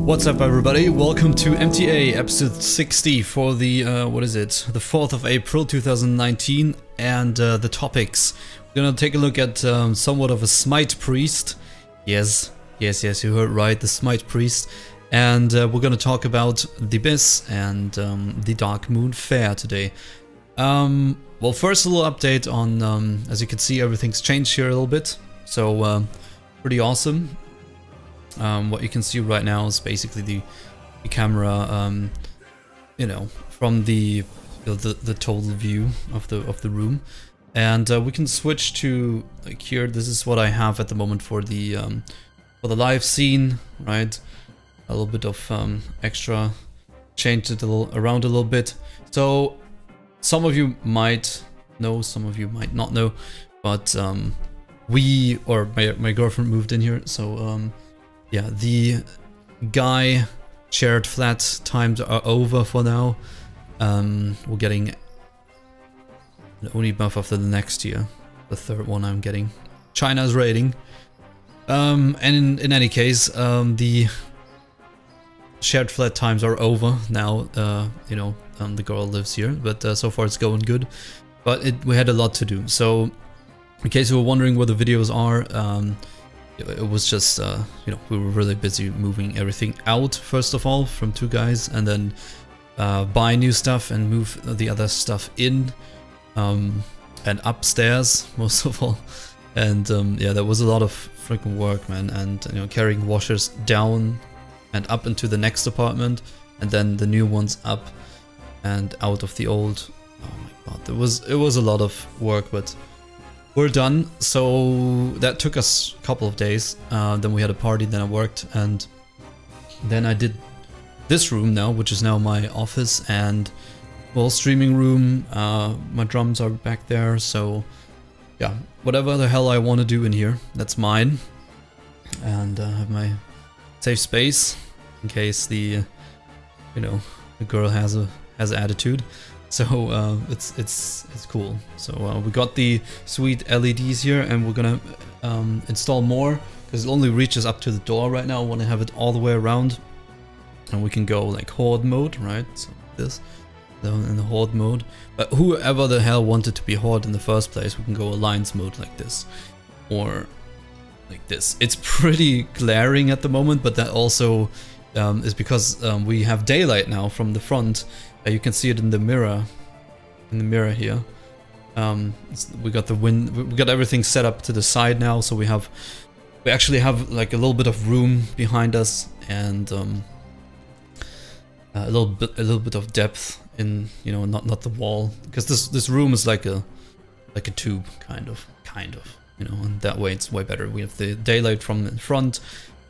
What's up, everybody? Welcome to MTA episode 60 for the, what is it? The 4th of April 2019, and the topics. We're gonna take a look at somewhat of a Smite Priest. Yes, you heard right, the Smite Priest. And we're gonna talk about the BIS and the Darkmoon Faire today. Well, first a little update on, as you can see, everything's changed here a little bit. So, pretty awesome. What you can see right now is basically the camera, you know, from the total view of the room, and we can switch to like here. This is what I have at the moment for the live scene, right? A little bit of extra, changed it around a little bit. So some of you might know, some of you might not know, but my girlfriend moved in here, so yeah, the guy shared flat times are over for now. We're getting an only buff after the next year, the third one I'm getting. China's raiding. And in any case, the shared flat times are over now. You know, the girl lives here, but so far it's going good. But we had a lot to do. So, in case you were wondering where the videos are, it was just, you know, we were really busy moving everything out, first of all, from two guys, and then buy new stuff and move the other stuff in, and upstairs, most of all. And yeah, there was a lot of freaking work, man, and, you know, carrying washers down and up into the next apartment, and then the new ones up and out of the old. Oh my god, it was a lot of work, but we're done. So that took us a couple of days. Then we had a party, then I worked, and then I did this room now, which is now my office and, well, streaming room. My drums are back there, so yeah, whatever the hell I want to do in here, that's mine. And have my safe space in case the, you know, the girl has attitude. So it's cool. So we got the sweet LEDs here, and we're gonna install more because it only reaches up to the door right now. I want to have it all the way around, and we can go like horde mode, right? So this, in the horde mode. But whoever the hell wanted to be horde in the first place, we can go alliance mode like this, or like this. It's pretty glaring at the moment, but that also is because we have daylight now from the front. You can see it in the mirror here. We got the wind, we got everything set up to the side now, so we actually have like a little bit of room behind us, and a little bit of depth in, you know, not the wall, because this room is like a tube kind of, you know, and that way it's way better. We have the daylight from in front,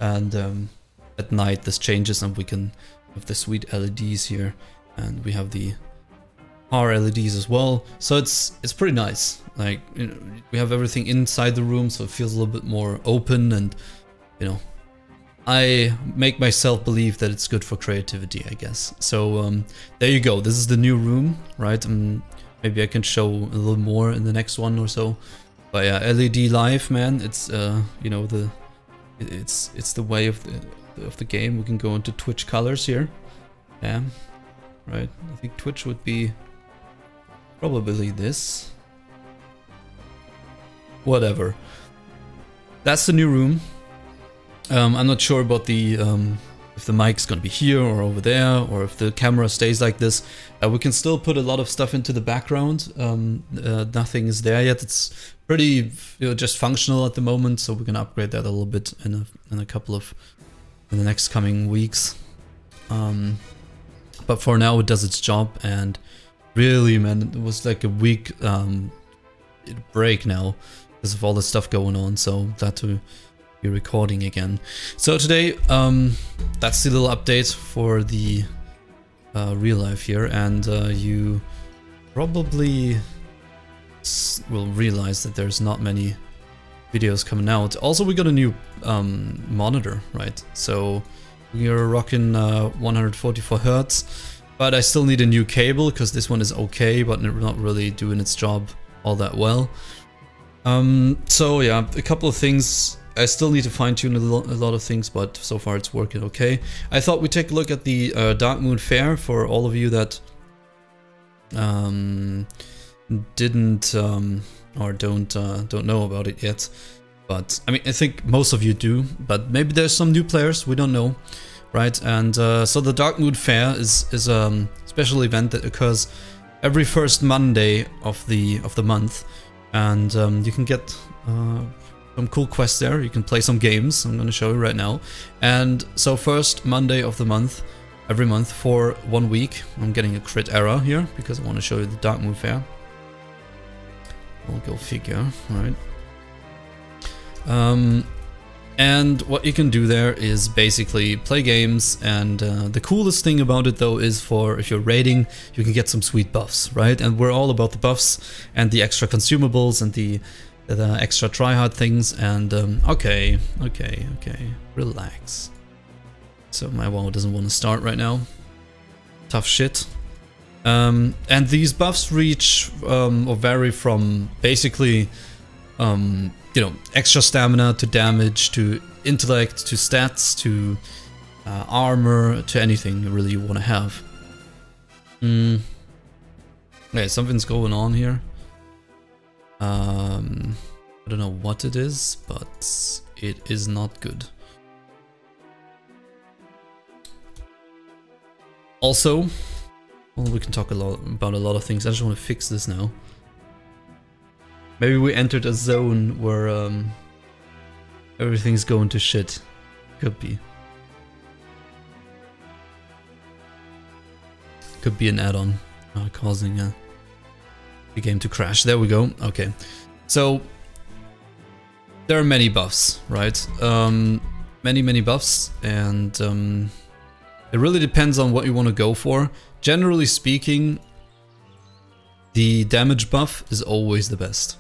and at night this changes, and we can have the sweet LEDs here. And we have the R LEDs as well, so it's pretty nice. Like, you know, we have everything inside the room, so it feels a little bit more open, and, you know, I make myself believe that it's good for creativity, I guess. So there you go. This is the new room, right? Maybe I can show a little more in the next one or so. But yeah, LED live, man. It's you know, it's the way of the game. We can go into Twitch colors here. Yeah. Right, I think Twitch would be probably this. Whatever. That's the new room. I'm not sure about the if the mic's gonna be here or over there, or if the camera stays like this. We can still put a lot of stuff into the background. Nothing is there yet. It's pretty, you know, just functional at the moment, so we're gonna upgrade that a little bit in the next coming weeks. But for now, it does its job, and really, man, it was like a week break now because of all the stuff going on. So glad to be recording again. So today, that's the little update for the real life here, and you probably will realize that there's not many videos coming out. Also, we got a new monitor, right? So we're rocking 144 Hertz, but I still need a new cable because this one is okay, but not really doing its job all that well. So yeah, a couple of things I still need to fine-tune a lot of things, but so far it's working okay. I thought we'd take a look at the Darkmoon Faire for all of you that didn't or don't know about it yet. But I mean, I think most of you do, but maybe there's some new players, we don't know, right? And so the Darkmoon Faire is a special event that occurs every first Monday of the month, and you can get some cool quests there. You can play some games. I'm going to show you right now. And so first Monday of the month, every month for 1 week, I'm getting a crit error here because I want to show you the Darkmoon Faire. We'll go figure, right? And what you can do there is basically play games, and the coolest thing about it though is if you're raiding, you can get some sweet buffs, right? And we're all about the buffs and the extra consumables and the extra tryhard things, and okay, relax. So my WoW doesn't want to start right now. Tough shit. And these buffs reach or vary from basically you know, extra stamina to damage to intellect to stats to armor to anything really you want to have. Okay, something's going on here. I don't know what it is, but it is not good. Also, well, we can talk about a lot of things. I just want to fix this now. Maybe we entered a zone where everything's going to shit. Could be. Could be an add-on causing the game to crash. There we go. Okay. So there are many buffs, right? Many buffs, and it really depends on what you want to go for. Generally speaking, the damage buff is always the best.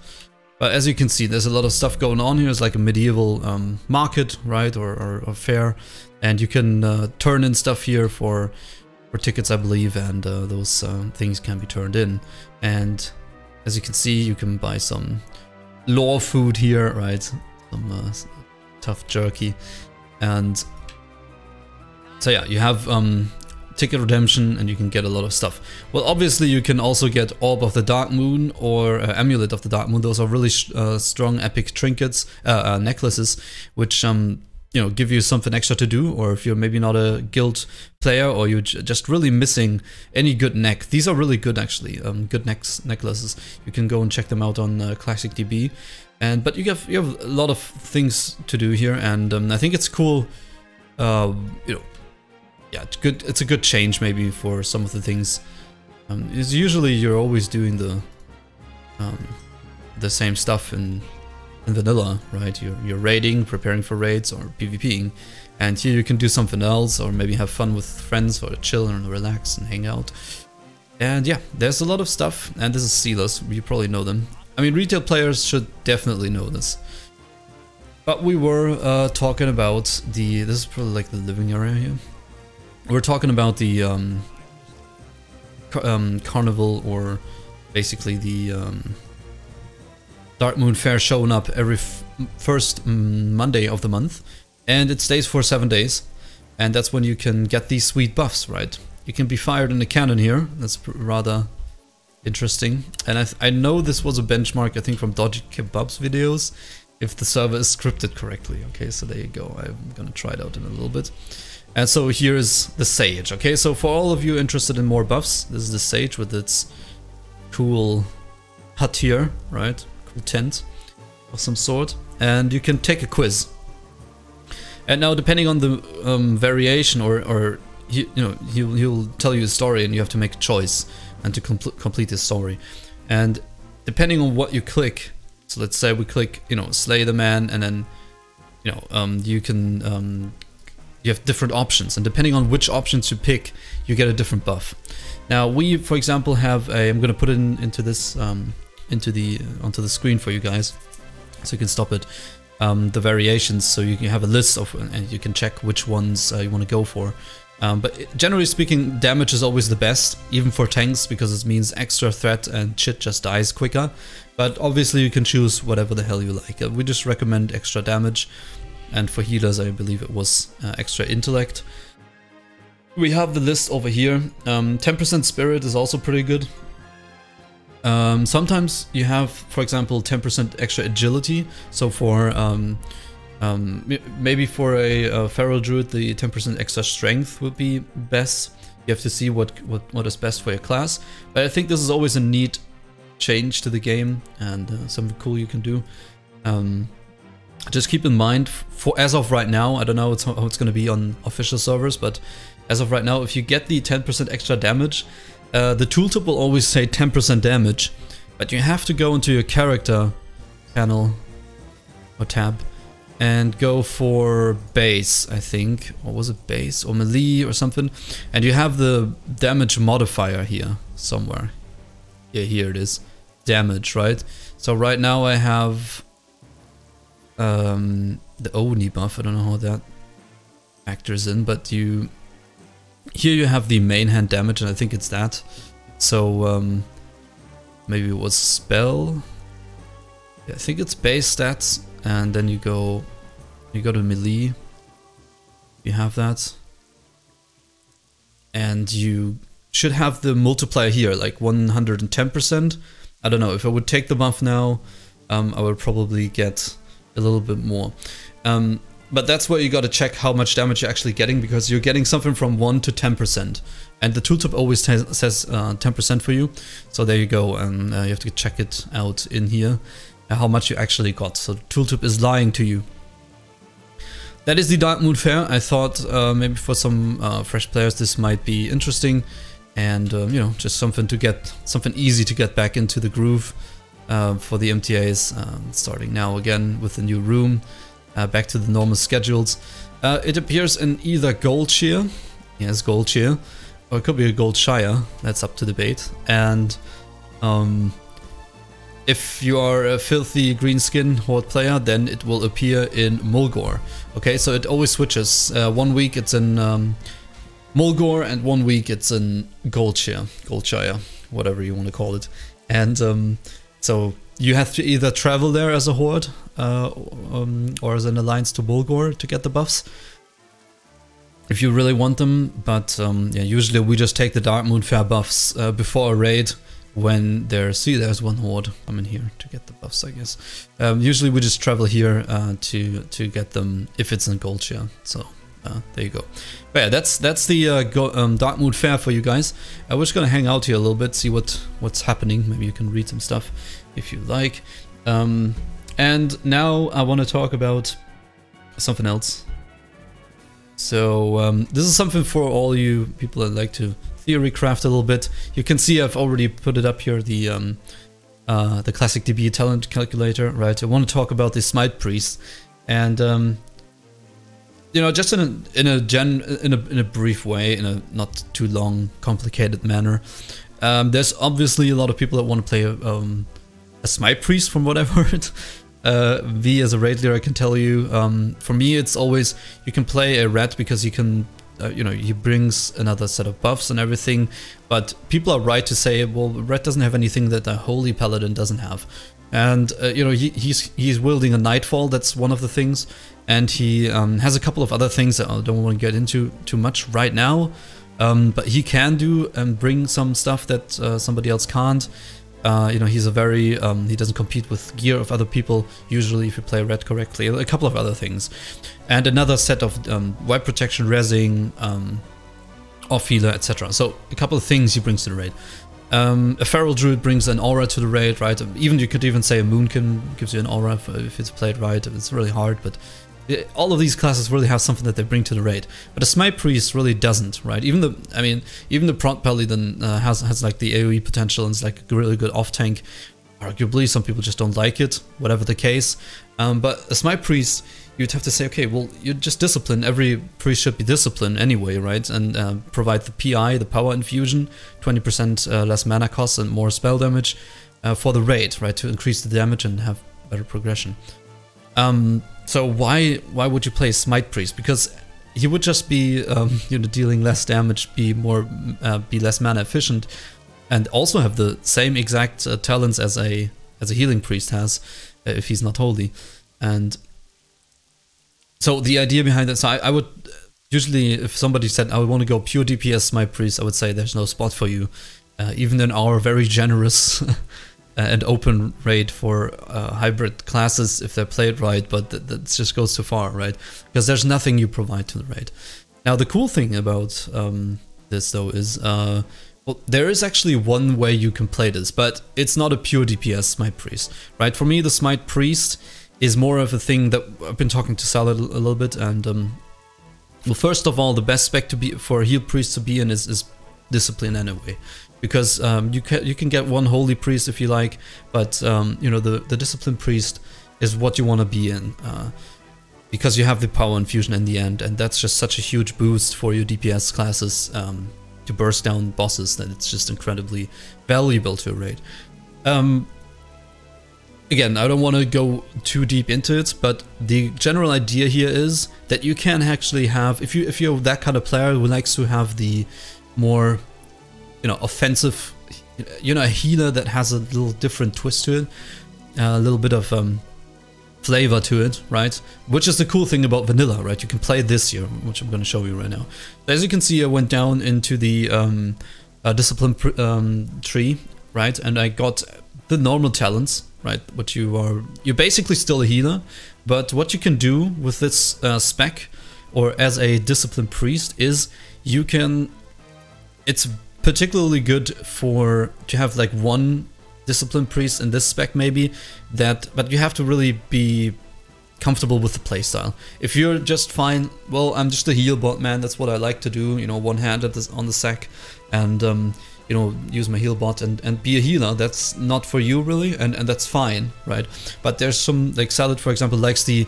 But as you can see, there's a lot of stuff going on here. It's like a medieval market, right, or fair, and you can turn in stuff here for tickets, I believe, and those things can be turned in. And as you can see, you can buy some lore food here, right? Some tough jerky, and so yeah, you have ticket redemption, and you can get a lot of stuff. Well, obviously you can also get Orb of the Dark Moon or Amulet of the Dark Moon. Those are really strong epic trinkets, necklaces, which you know, give you something extra to do. Or if you're maybe not a guild player, or you're just really missing any good neck, these are really good actually. Good necklaces. You can go and check them out on Classic.db. And but you have a lot of things to do here, and I think it's cool. You know. Yeah, it's good. It's a good change maybe for some of the things. Is usually you're always doing the same stuff in vanilla, right? You're raiding, preparing for raids, or PvPing, and here you can do something else, or maybe have fun with friends, or chill and relax and hang out. And yeah, there's a lot of stuff, and this is Sealers. You probably know them. I mean, retail players should definitely know this. But we were talking about this is probably like the living area here. We're talking about the carnival, or basically the Darkmoon Faire showing up every first Monday of the month, and it stays for 7 days, and that's when you can get these sweet buffs, right? You can be fired in a cannon here. That's rather interesting, and I know this was a benchmark, I think, from Dodgy Kebab's videos, if the server is scripted correctly. Okay, so there you go. I'm gonna try it out in a little bit. And so here is the Sage. Okay, so for all of you interested in more buffs, this is the Sage with its cool hut here, right? Cool tent of some sort. And you can take a quiz. And now, depending on the variation, or you know, he'll tell you a story, and you have to make a choice and to complete this story. And depending on what you click, so let's say we click, you know, slay the man, and then, you know, you can you have different options, and depending on which options you pick, you get a different buff. Now we, for example, have a, I'm gonna put it into this onto the screen for you guys, so you can stop it. The variations, so you can have a list of, and you can check which ones you want to go for. But generally speaking, damage is always the best, even for tanks, because it means extra threat and shit just dies quicker. But obviously you can choose whatever the hell you like. We just recommend extra damage. and for healers I believe it was extra intellect. We have the list over here. 10% spirit is also pretty good. Sometimes you have, for example, 10% extra agility. So for maybe for a feral druid, the 10% extra strength would be best. You have to see what is best for your class. But I think this is always a neat change to the game and something cool you can do. Just keep in mind, for as of right now, I don't know how it's going to be on official servers, but as of right now, if you get the 10% extra damage, the tooltip will always say 10% damage, but you have to go into your character panel or tab and go for base, I think, or was it base or melee or something, and you have the damage modifier here somewhere. Yeah, here it is, damage, right? So right now I have the Oni buff. I don't know how that factors in, but here you have the main hand damage, and I think it's that. So maybe it was spell. Yeah, I think it's base stats, and then you go to melee. You have that, and you should have the multiplier here, like 110%. I don't know, if I would take the buff now, I would probably get a little bit more. But that's where you gotta check how much damage you're actually getting, because you're getting something from 1 to 10%. And the tooltip always says 10% for you. So there you go, and you have to check it out in here, how much you actually got. So the tooltip is lying to you. That is the Darkmoon Faire. I thought maybe for some fresh players this might be interesting. And you know, just something easy to get back into the groove for the MTAs, starting now again with the new room. Back to the normal schedules. It appears in either Gold Shear, yes, Gold Shear, or it could be a Gold Shire, that's up to debate. And if you are a filthy green skin horde player, then it will appear in Mulgore. Okay, so it always switches. 1 week it's in Mulgore, and 1 week it's in Gold Shire, whatever you want to call it. And so you have to either travel there as a horde or as an alliance to Mulgore to get the buffs, if you really want them. But yeah, usually we just take the Darkmoon Faire buffs before a raid when there's one horde coming here to get the buffs, I guess. Usually we just travel here to get them if it's in Gold Share. So there you go. But yeah, that's the Darkmoon Faire for you guys. We're just gonna hang out here a little bit, see what's happening. Maybe you can read some stuff if you like. And now I want to talk about something else. So this is something for all you people that like to theory craft a little bit. You can see I've already put it up here, the classic DB talent calculator, right? I want to talk about the Smite Priest, and you know, just in a brief way, in a not too long, complicated manner. There's obviously a lot of people that want to play a Smite Priest, from what I've heard. V as a raid leader, I can tell you, for me it's always, you can play a rat because you can, you know, he brings another set of buffs and everything, but people are right to say, well, rat doesn't have anything that a holy paladin doesn't have. And you know, he's wielding a Nightfall, that's one of the things, and he has a couple of other things that I don't want to get into too much right now, but he can do and bring some stuff that somebody else can't. You know, he's a very, he doesn't compete with gear of other people, usually, if you play red correctly. A couple of other things. And another set of wipe protection, rezzing, off healer, etc. So, a couple of things he brings to the raid. A feral druid brings an aura to the raid, right? Even, you could even say a moonkin gives you an aura if it's played right. It's really hard, but all of these classes really have something that they bring to the raid, but a Smite Priest really doesn't, right? Even the Prompt Paladin has like the AoE potential and it's like a really good off tank. Arguably, some people just don't like it, whatever the case. But a Smite Priest, you'd have to say, okay, well, you just discipline. Every priest should be disciplined anyway, right? And provide the PI, the power infusion, 20% less mana cost and more spell damage for the raid, right? To increase the damage and have better progression. So why would you play Smite Priest? Because he would just be you know, dealing less damage, be less mana efficient, and also have the same exact talents as a healing priest has, if he's not holy. And So the idea behind that, so I would usually, if somebody said I would want to go pure DPS Smite Priest, I would say there's no spot for you, even in our very generous and open raid for hybrid classes if they're played right, but that just goes too far, right? Because there's nothing you provide to the raid. Now the cool thing about this though is, well, there is actually one way you can play this, but it's not a pure DPS Smite Priest, right? For me, the Smite Priest is more of a thing that I've been talking to Sal a little bit, and well, first of all, the best spec to be for a heal priest to be in is discipline anyway, because you can get one holy priest if you like, but you know, the discipline priest is what you want to be in, because you have the power infusion in the end, and that's just such a huge boost for your DPS classes to burst down bosses that it's just incredibly valuable to a raid. Again, I don't want to go too deep into it, but the general idea here is that you can actually have, if you're that kind of player who likes to have the more, you know, offensive, you know, a healer that has a little different twist to it, a little bit of flavor to it, right? Which is the cool thing about vanilla, right? You can play this here, which I'm going to show you right now. As you can see, I went down into the discipline tree, right? And I got the normal talents, right? But you're basically still a healer, but what you can do with this spec, or as a discipline priest, is you can, it's particularly good for to have like one discipline priest in this spec maybe, that, but you have to really be comfortable with the playstyle. If you're just fine, well, I'm just a heal bot, man, that's what I like to do, you know, one hand on the sack, and you know, use my heal bot and be a healer, that's not for you really, and that's fine, right? But there's some, like Salad for example likes the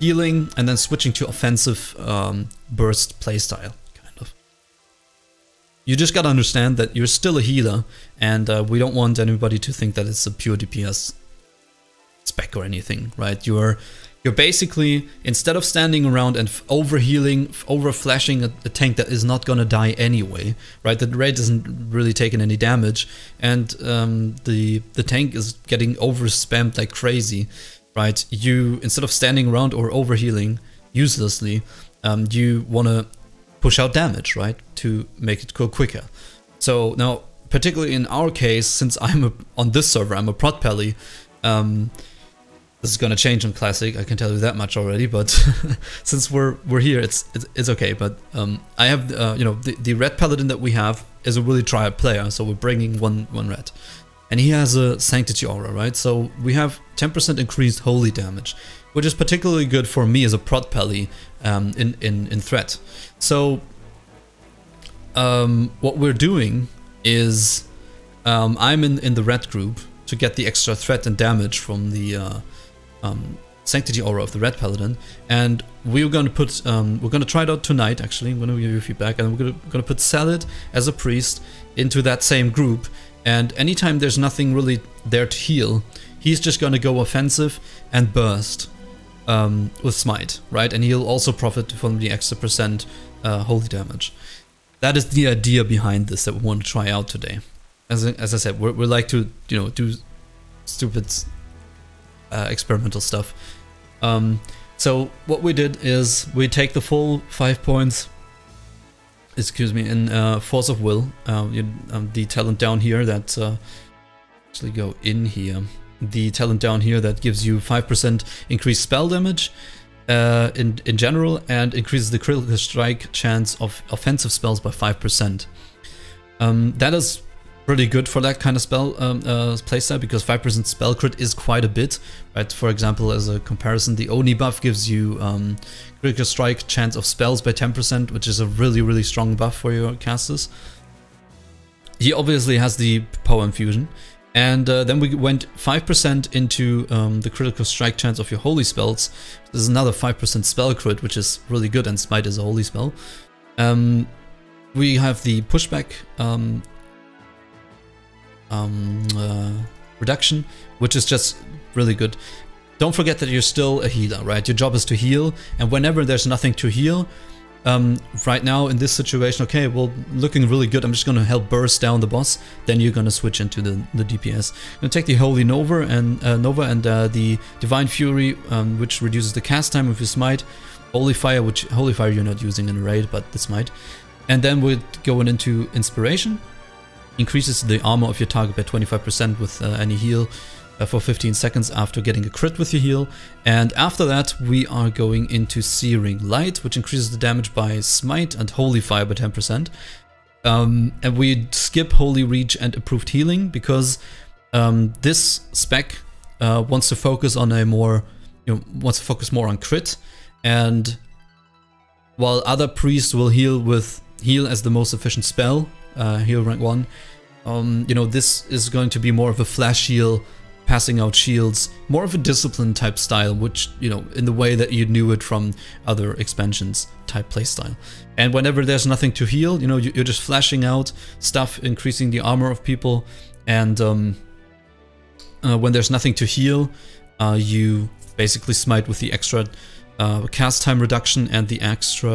healing and then switching to offensive burst playstyle, kind of. You just gotta understand that you're still a healer, and we don't want anybody to think that it's a pure DPS spec or anything, right? You're basically, instead of standing around and over-healing, over-flashing a tank that is not gonna die anyway, right? The raid isn't really taking any damage, and the tank is getting over-spammed like crazy, right? You, instead of standing around or over-healing uselessly, you wanna push out damage, right? To make it go quicker. So now, particularly in our case, since on this server, I'm a prot pally, this is gonna change in Classic, I can tell you that much already, but since we're here, it's okay. But I have you know, the red paladin that we have is a really triad player, so we're bringing one red, and he has a sanctity aura, right? So we have 10% increased holy damage, which is particularly good for me as a prot pally in threat. So what we're doing is I'm in the red group to get the extra threat and damage from the sanctity aura of the red paladin, and we're gonna put we're gonna try it out tonight. Actually, I'm gonna give you feedback, and we're gonna put Salad as a priest into that same group, and anytime there's nothing really there to heal, he's just gonna go offensive and burst with Smite, right? And he'll also profit from the extra percent holy damage. That is the idea behind this that we want to try out today. As I said, we like to, you know, do stupid experimental stuff. So what we did is we take the full 5 points, excuse me, in Force of Will, the talent down here that actually go in here. The talent down here that gives you 5% increased spell damage in general, and increases the critical strike chance of offensive spells by 5%. That is pretty good for that kind of spell playstyle, because 5% spell crit is quite a bit, right? For example, as a comparison, the Oni buff gives you critical strike chance of spells by 10%, which is a really strong buff for your casters. He obviously has the power infusion, and then we went 5% into the critical strike chance of your holy spells. This is another 5% spell crit, which is really good, and Smite is a holy spell. We have the pushback reduction, which is just really good. Don't forget that you're still a healer, right? Your job is to heal, and whenever there's nothing to heal, right now in this situation, okay, well, looking really good, I'm just gonna help burst down the boss, then you're gonna switch into the DPS. I'm gonna take the Holy Nova and the Divine Fury, which reduces the cast time of your Smite, Holy Fire, which Holy Fire you're not using in a raid, but the Smite. And then we're going into Inspiration, increases the armor of your target by 25% with any heal for 15 seconds after getting a crit with your heal. And after that we are going into Searing Light, which increases the damage by Smite and Holy Fire by 10%. And we skip Holy Reach and Improved Healing because this spec wants to focus on a more, wants to focus more on crit. And while other priests will heal as the most efficient spell, heal rank 1, this is going to be more of a flash heal, passing out shields, more of a discipline type style, which, in the way that you knew it from other expansions type playstyle. And whenever there's nothing to heal, you're just flashing out stuff, increasing the armor of people. And when there's nothing to heal, you basically smite with the extra cast time reduction and the extra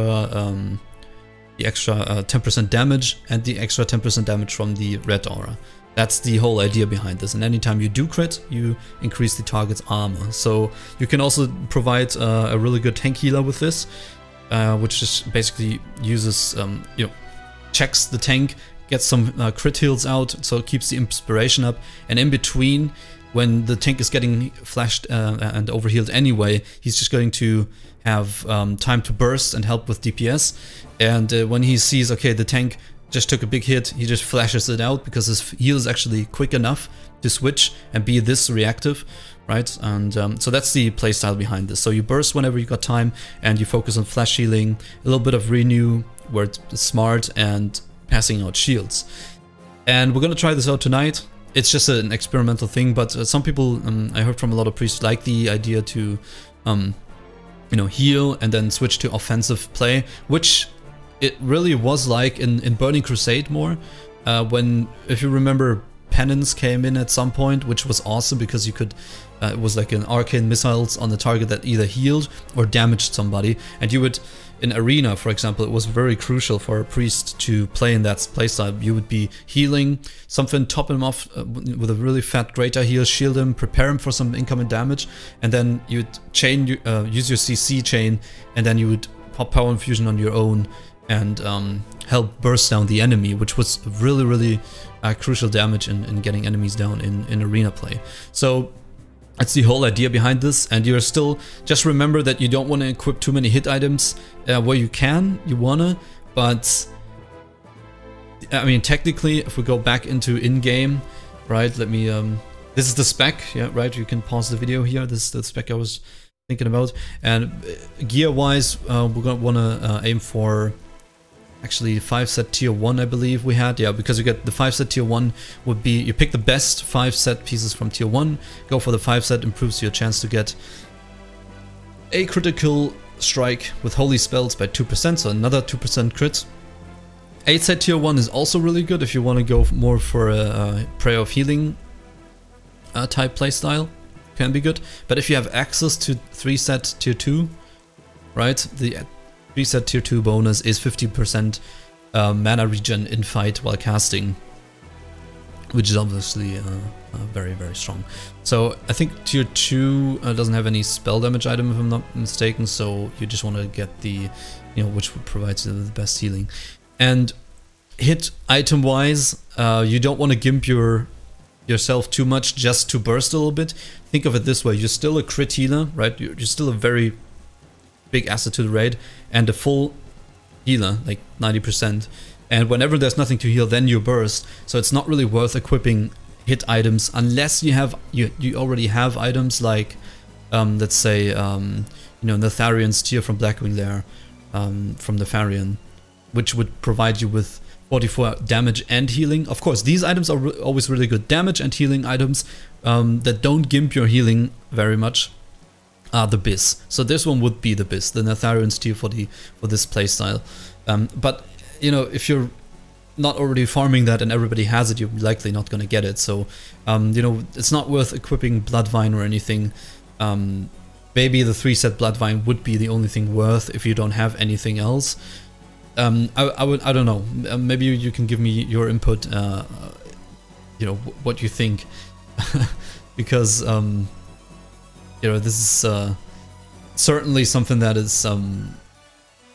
10% damage and the extra 10% damage from the red aura. That's the whole idea behind this. And anytime you do crit, you increase the target's armor. So you can also provide a really good tank healer with this, which just basically uses, checks the tank, gets some crit heals out, so it keeps the inspiration up. And in between, when the tank is getting flashed and overhealed anyway, he's just going to have time to burst and help with DPS. And when he sees, okay, the tank just took a big hit, he just flashes it out because his heal is actually quick enough to switch and be this reactive, right? And so that's the playstyle behind this. So you burst whenever you got time and you focus on flash healing, a little bit of renew where it's smart, and passing out shields. And we're gonna try this out tonight. It's just an experimental thing, but some people, I heard from a lot of priests, like the idea to, heal and then switch to offensive play, which it really was like in Burning Crusade more, when, if you remember, Penance came in at some point, which was awesome because you could, it was like an arcane missiles on the target that either healed or damaged somebody, and you would, in Arena, for example, it was very crucial for a priest to play in that playstyle. You would be healing something, top him off with a really fat greater heal, shield him, prepare him for some incoming damage, and then you'd use your CC chain, and then you would pop Power Infusion on your own and help burst down the enemy, which was really, really crucial damage in getting enemies down in arena play. So that's the whole idea behind this. And you're still, just remember that you don't want to equip too many hit items where you wanna, but I mean, technically, if we go back into in-game, right, let me, this is the spec, yeah, right, you can pause the video here, this is the spec I was thinking about. And gear-wise, we're gonna wanna aim for actually 5-set tier 1, I believe we had. Yeah, because you get the 5-set tier 1 would be, you pick the best 5-set pieces from tier 1, go for the 5-set, improves your chance to get a critical strike with holy spells by 2%, so another 2% crit. 8-set tier 1 is also really good if you want to go more for a Prayer of Healing type playstyle, can be good. But if you have access to 3-set tier 2, right, the 3-set tier 2 bonus is 50% mana regen in fight while casting, which is obviously very, very strong. So I think tier 2 doesn't have any spell damage item, if I'm not mistaken, so you just want to get the, which provides the best healing. And hit item wise, you don't want to gimp yourself too much just to burst a little bit. Think of it this way, you're still a crit healer, right? You're still a very big asset to the raid, and a full healer, like 90%. And whenever there's nothing to heal, then you burst. So it's not really worth equipping hit items unless you have you already have items like let's say Netharian's Tear from Blackwing Lair, from the Netharian, which would provide you with 44 damage and healing. Of course, these items are always really good damage and healing items that don't gimp your healing very much. The BIS. So this one would be the BIS, the Netharian's Tear for this playstyle. But if you're not already farming that and everybody has it, you're likely not going to get it. So it's not worth equipping Bloodvine or anything maybe the 3-set Bloodvine would be the only thing worth if you don't have anything else. I don't know. Maybe you can give me your input. You know what you think, because you know, this is certainly something that is I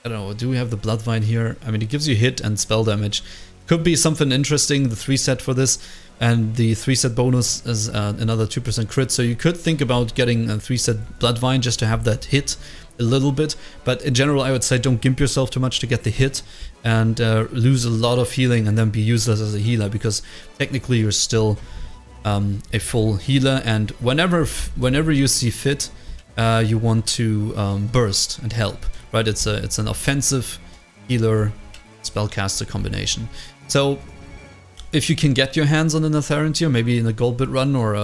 don't know. Do we have the Bloodvine here? I mean, it gives you hit and spell damage. Could be something interesting. The 3-set for this, and the 3-set bonus is another 2% crit. So you could think about getting a 3-set Bloodvine just to have that hit a little bit, but in general I would say don't gimp yourself too much to get the hit and lose a lot of healing and then be useless as a healer, because technically you're still a full healer, and whenever you see fit, you want to burst and help, right? It's an offensive healer spellcaster combination. So if you can get your hands on an Aetherian tier, maybe in a gold bit run, or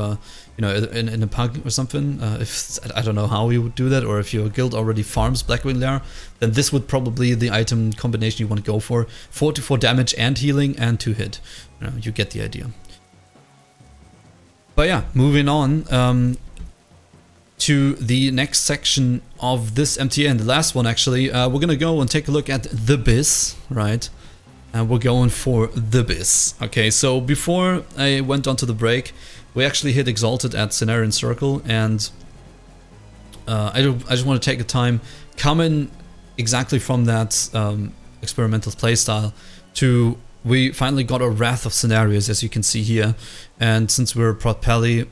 you know, in a pug or something, if I don't know how you would do that, or if your guild already farms Blackwing Lair, then this would probably the item combination you want to go for. 4 damage and healing and 2 hit. You know, you get the idea. But yeah, moving on to the next section of this MTA, and the last one actually, we're gonna go and take a look at the BIS, right? And we're going for the BIS. Okay, so before I went on to the break, we actually hit Exalted at Cenarian Circle, and I just want to take the time coming exactly from that experimental playstyle to we finally got a Wrath of Scenarios, as you can see here, and since we're Prot Pally,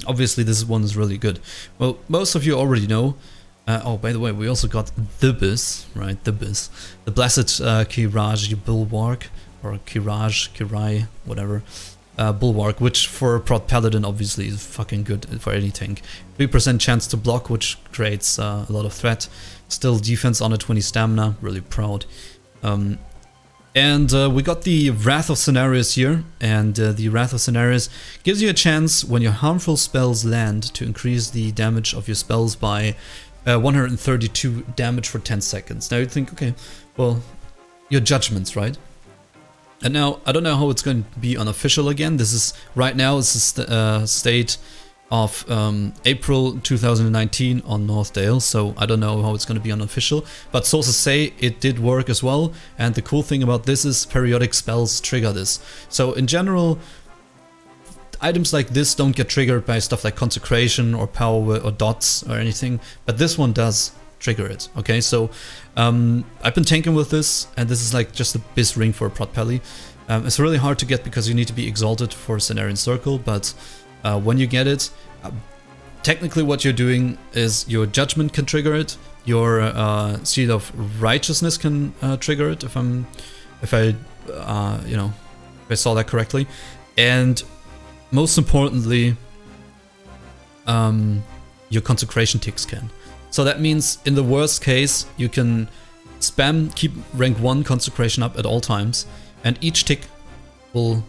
obviously this one is really good. Well, most of you already know. Oh, by the way, we also got the BIS, right? The BIS, the Blessed Kiraj Bulwark, or Kirai, whatever. Bulwark, which for Prot Paladin obviously is fucking good for any tank. 3% chance to block, which creates a lot of threat. Still defense on a 20 stamina, really proud. And we got the Wrath of Scenarios here, and the Wrath of Scenarios gives you a chance when your harmful spells land to increase the damage of your spells by 132 damage for 10 seconds. Now you'd think, okay, well, your judgments, right? And now, I don't know how it's going to be unofficial again. This is, right now, it's the state of April 2019 on Northdale, so I don't know how it's going to be unofficial. But sources say it did work as well, and the cool thing about this is periodic spells trigger this. So in general, items like this don't get triggered by stuff like Consecration or Power or Dots or anything, but this one does trigger it. Okay, so I've been tanking with this, and this is like just a BIS ring for a Prot Pally. It's really hard to get because you need to be Exalted for Cenarian Circle, but when you get it, technically what you're doing is your Judgment can trigger it, your Seal of Righteousness can trigger it, if I saw that correctly, and most importantly, your Consecration ticks can. So that means in the worst case, you can keep rank 1 Consecration up at all times, and each tick will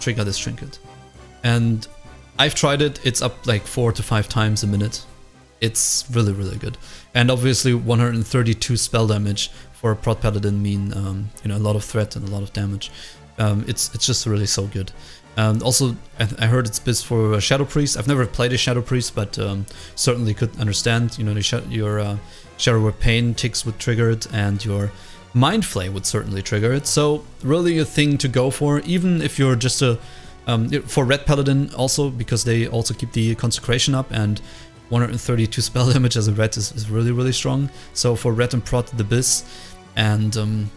trigger this trinket. And I've tried it, it's up like 4 to 5 times a minute. It's really, really good. And obviously 132 spell damage for a Prot Paladin mean you know, a lot of threat and a lot of damage. It's just really so good. Also, I heard it's BIS for Shadow Priest. I've never played a Shadow Priest, but certainly could understand. You know, your Shadow Word Pain ticks would trigger it, and your Mind Flay would certainly trigger it. So really a thing to go for, even if you're just a for Red Paladin also, because they also keep the Consecration up, and 132 spell damage as a Red is really, really strong. So for Red and Prot, the BIS, and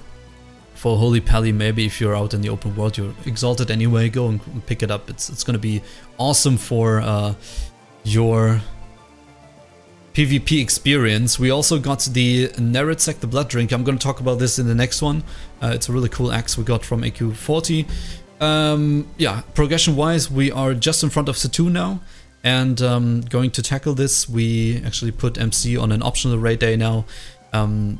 for Holy Pally, maybe if you're out in the open world, you're Exalted anyway, go and pick it up. It's going to be awesome for your PvP experience. We also got the Etecc, the Blood Drink. I'm going to talk about this in the next one. It's a really cool axe we got from AQ40. Yeah, progression-wise, we are just in front of Satoon now, and going to tackle this. We actually put MC on an optional raid day now, and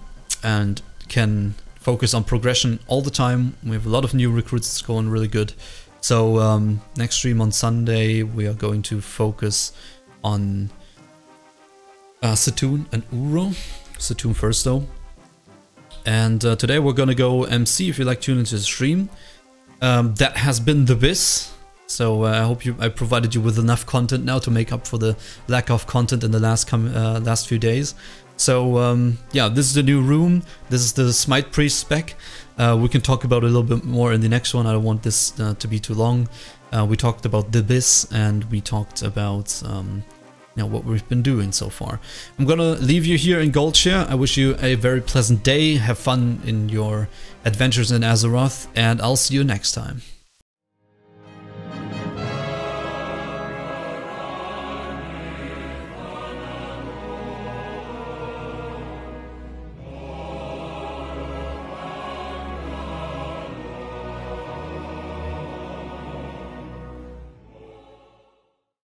can focus on progression all the time. We have a lot of new recruits, it's going really good. So next stream on Sunday we are going to focus on Satoon and Uro. Satoon first though. And today we're gonna go MC if you like tune into the stream. That has been the BIS. So I hope I provided you with enough content now to make up for the lack of content in the last few days. So yeah, this is the new room. This is the Smite Priest spec. We can talk about it a little bit more in the next one. I don't want this to be too long. We talked about the BIS, and we talked about what we've been doing so far. I'm gonna leave you here in Goldshare. I wish you a very pleasant day. Have fun in your adventures in Azeroth, and I'll see you next time.